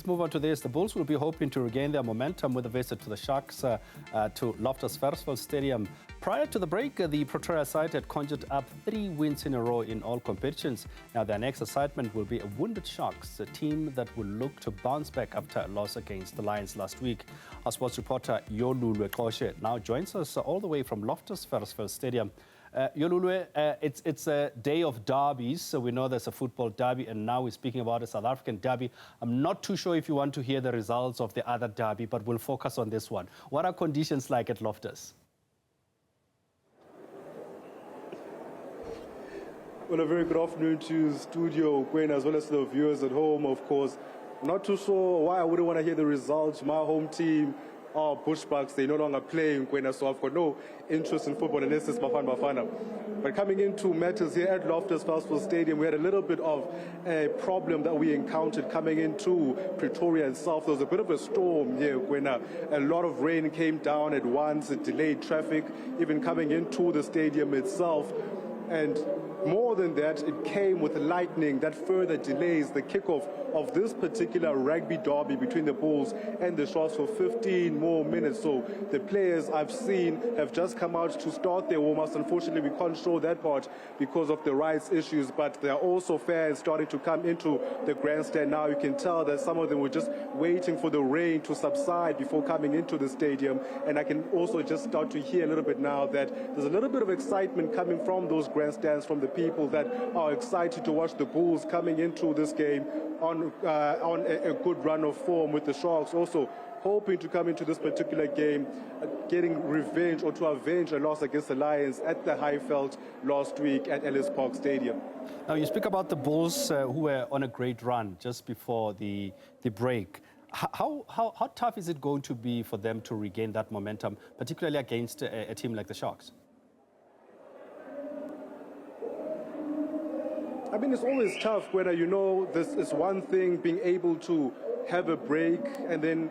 Let's move on to this. The Bulls will be hoping to regain their momentum with a visit to the Sharks to Loftus Versfeld Stadium. Prior to the break, the Pretoria side had conjured up 3 wins in a row in all competitions. Now their next assignment will be a wounded Sharks, a team that will look to bounce back after a loss against the Lions last week. Our sports reporter Yolulwe Qoshe now joins us all the way from Loftus Versfeld Stadium. Yolulwe, it's a day of derbies, so we know there's a football derby, and now we're speaking about a South African derby. I'm not too sure if you want to hear the results of the other derby, but we'll focus on this one. What are conditions like at Loftus? Well, a very good afternoon to Studio Queen, as well as to the viewers at home, of course. Not too sure why I wouldn't want to hear the results. My home team are Bushbucks. They no longer play in Queen, so I've got no interest in football unless it's Bafana. But coming into matters here at Loftus Versfeld Stadium, we had a little bit of a problem that we encountered coming into Pretoria itself. There was a bit of a storm here when a lot of rain came down at once. It delayed traffic, even coming into the stadium itself. And more than that, it came with lightning that further delays the kickoff of this particular rugby derby between the Bulls and the Sharks for 15 more minutes. So the players I've seen have just come out to start their warm-ups. Unfortunately, we can't show that part because of the rights issues, but there are also fans starting to come into the grandstand now. You can tell that some of them were just waiting for the rain to subside before coming into the stadium. And I can also just start to hear a little bit now that there's a little bit of excitement coming from those grandstands, from the people that are excited to watch the Bulls coming into this game on a good run of form, with the Sharks also hoping to come into this particular game getting revenge or to avenge a loss against the Lions at the Highveld last week at Ellis Park Stadium. Now you speak about the Bulls who were on a great run just before the break. How tough is it going to be for them to regain that momentum, particularly against a team like the Sharks? I mean, it's always tough whether, you know, this is one thing, being able to have a break and then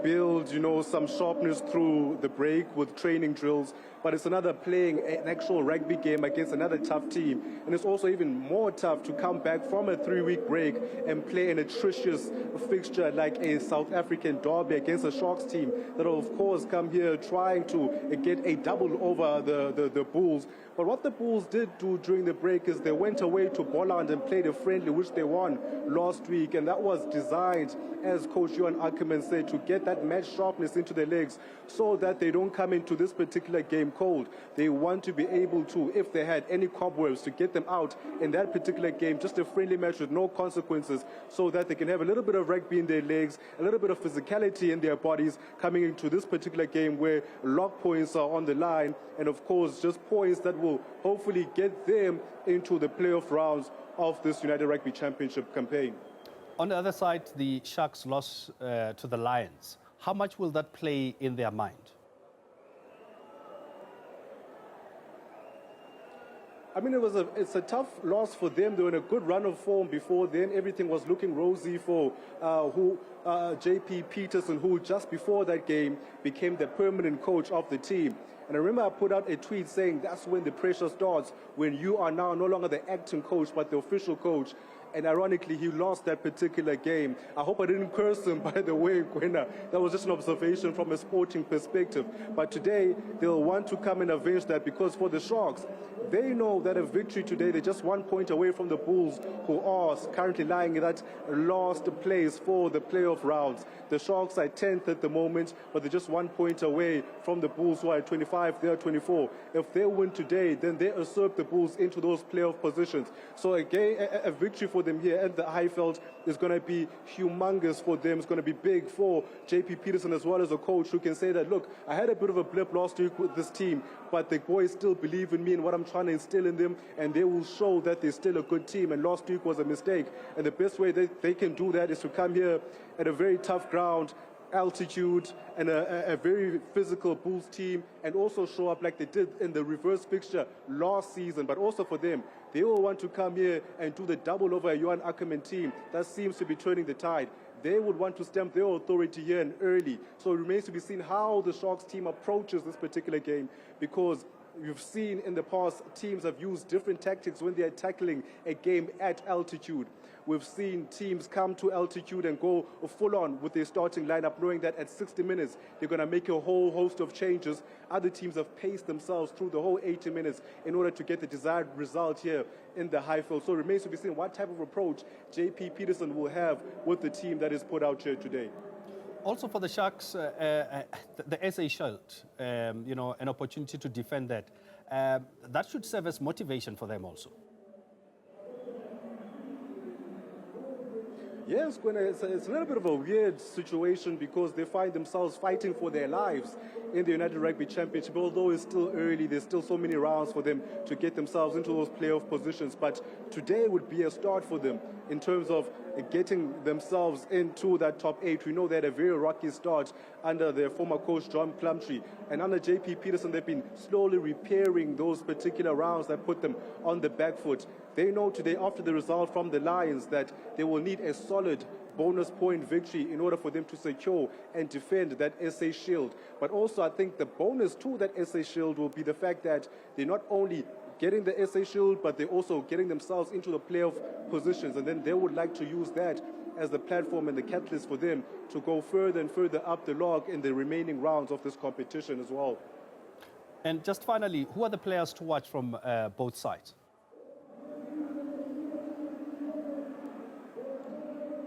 build, you know, some sharpness through the break with training drills. But it's another playing an actual rugby game against another tough team. And it's also even more tough to come back from a 3-week break and play an atrocious fixture like a South African derby against a Sharks team that will, of course, come here trying to get a double over the Bulls. But what the Bulls did do during the break is they went away to Boland and played a friendly, which they won last week. And that was designed, as Coach Johan Ackermann said, to get that match sharpness into their legs so that they don't come into this particular game cold. They want to be able to, if they had any cobwebs, to get them out in that particular game, just a friendly match with no consequences, so that they can have a little bit of rugby in their legs, a little bit of physicality in their bodies coming into this particular game where lock points are on the line, and of course just points that will hopefully get them into the playoff rounds of this United Rugby Championship campaign. On the other side, the Sharks lost to the Lions. How much will that play in their mind? I mean, it's a tough loss for them. They were in a good run of form before then. Everything was looking rosy for JP Pietersen, who just before that game became the permanent coach of the team. And I remember I put out a tweet saying that's when the pressure starts, when you are now no longer the acting coach, but the official coach. And ironically, he lost that particular game. I hope I didn't curse him, by the way, Gwena. That was just an observation from a sporting perspective. But today, they'll want to come and avenge that, because for the Sharks, they know that a victory today, they're just 1 point away from the Bulls, who are currently lying in that last place for the playoff rounds. The Sharks are 10th at the moment, but they're just 1 point away from the Bulls, who are at 25, they're 24. If they win today, then they usurp the Bulls into those playoff positions. So again, a victory for them here at the Highveld is going to be humongous for them. It's going to be big for JP Pietersen, as well as a coach who can say that, look, I had a bit of a blip last week with this team, but the boys still believe in me and what I'm trying to instill in them, and they will show that they're still a good team. And last week was a mistake. And the best way they can do that is to come here at a very tough ground, altitude, and a very physical Bulls team, and also show up like they did in the reverse fixture last season. But also for them, they will want to come here and do the double over a Johan Ackermann team that seems to be turning the tide. They would want to stamp their authority here and early. So it remains to be seen how the Sharks team approaches this particular game, because you've seen in the past teams have used different tactics when they are tackling a game at altitude. we've seen teams come to altitude and go full on with their starting lineup, knowing that at 60 minutes they're going to make a whole host of changes. Other teams have paced themselves through the whole 80 minutes in order to get the desired result here in the Highfield. So it remains to be seen what type of approach JP Pietersen will have with the team that is put out here today. Also for the Sharks, the SA Shield, an opportunity to defend that. That should serve as motivation for them also. Yes, Gwena, it's a little bit of a weird situation because they find themselves fighting for their lives in the United Rugby Championship. Although it's still early, there's still so many rounds for them to get themselves into those playoff positions. But today would be a start for them in terms of getting themselves into that top 8. We know they had a very rocky start under their former coach, John Plumtree. And under JP Pietersen, they've been slowly repairing those particular rounds that put them on the back foot. They know today, after the result from the Lions, that they will need a solid bonus point victory in order for them to secure and defend that SA Shield. But also, I think the bonus to that SA Shield will be the fact that they're not only getting the SA Shield, but they're also getting themselves into the playoff positions. And then they would like to use that as the platform and the catalyst for them to go further and further up the log in the remaining rounds of this competition as well. And just finally, who are the players to watch from both sides?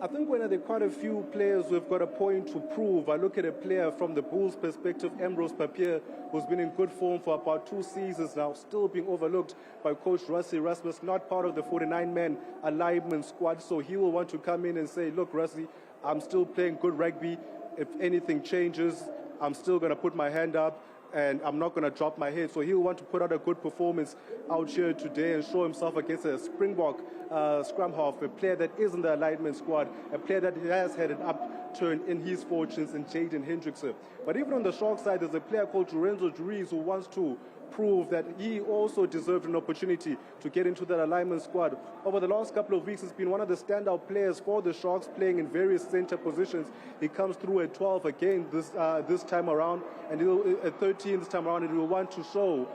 I think when there are quite a few players who have got a point to prove. I look at a player from the Bulls' perspective, Ambrose Papier, who's been in good form for about 2 seasons now, still being overlooked by coach Rassie Erasmus, not part of the 49-man alignment squad. So he will want to come in and say, look, Rassie, I'm still playing good rugby. If anything changes, I'm still going to put my hand up and I'm not going to drop my head. So he'll want to put out a good performance out here today and show himself against a Springbok scrum half, a player that is in the alignment squad, a player that has had an upturn in his fortunes in Jaden Hendrickson. But even on the Shark side, there's a player called Lorenzo Dries who wants to prove that he also deserved an opportunity to get into that alignment squad. Over the last couple of weeks, he's been one of the standout players for the Sharks, playing in various center positions. He comes through at 12 again this time around, and at 13 this time around, and he will want to show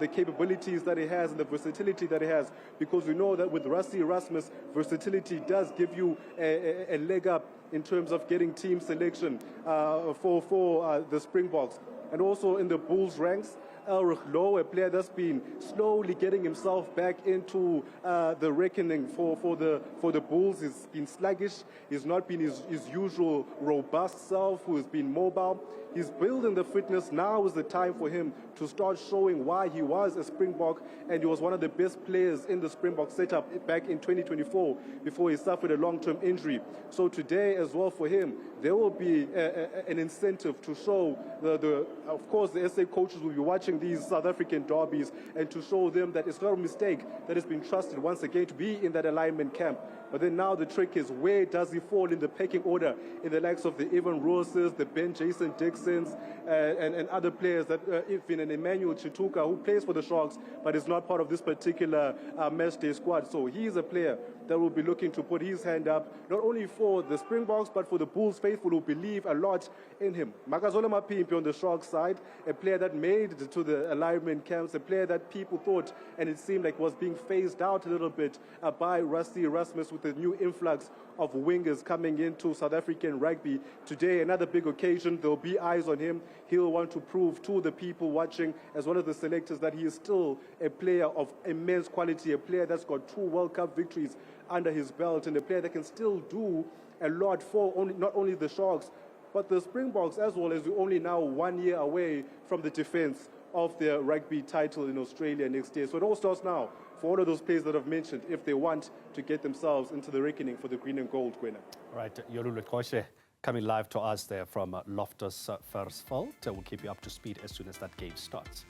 the capabilities that he has and the versatility that he has, because we know that with Rassie Erasmus, versatility does give you a leg up in terms of getting team selection for the Springboks. And also in the Bulls ranks, Elrich Lowe, a player that's been slowly getting himself back into the reckoning for the Bulls. He's been sluggish. He's not been his usual robust self, who has been mobile. He's building the fitness. Now is the time for him to start showing why he was a Springbok, and he was one of the best players in the Springbok setup back in 2024 before he suffered a long-term injury. So today as well for him, there will be an incentive to show of course, the SA coaches will be watching these South African derbies and to show them that it's not a mistake that has been trusted once again to be in that alignment camp. But then now the trick is, where does he fall in the pecking order in the likes of the Evan Roses, the Ben Jason Dixons, and other players, that even an Emmanuel Chituka, who plays for the Sharks but is not part of this particular match day squad. So he's a player that will be looking to put his hand up, not only for the Springboks, but for the Bulls faithful who believe a lot in him. Makazola Mapimpi on the Sharks side, a player that made it to the alignment camps, a player that people thought, and it seemed like was being phased out a little bit by Rassie Erasmus with the new influx of wingers coming into South African rugby. Today, another big occasion. There will be eyes on him. He'll want to prove to the people watching, as well as the selectors, that he is still a player of immense quality, a player that's got 2 World Cup victories under his belt, and a player that can still do a lot for not only the Sharks, but the Springboks as well, as we're only now 1 year away from the defense of their rugby title in Australia next year. So it all starts now for all of those players that I've mentioned, if they want to get themselves into the reckoning for the green and gold, Gwena. Right, Yolulwe Qoshe coming live to us there from Loftus Versfeld. We'll keep you up to speed as soon as that game starts.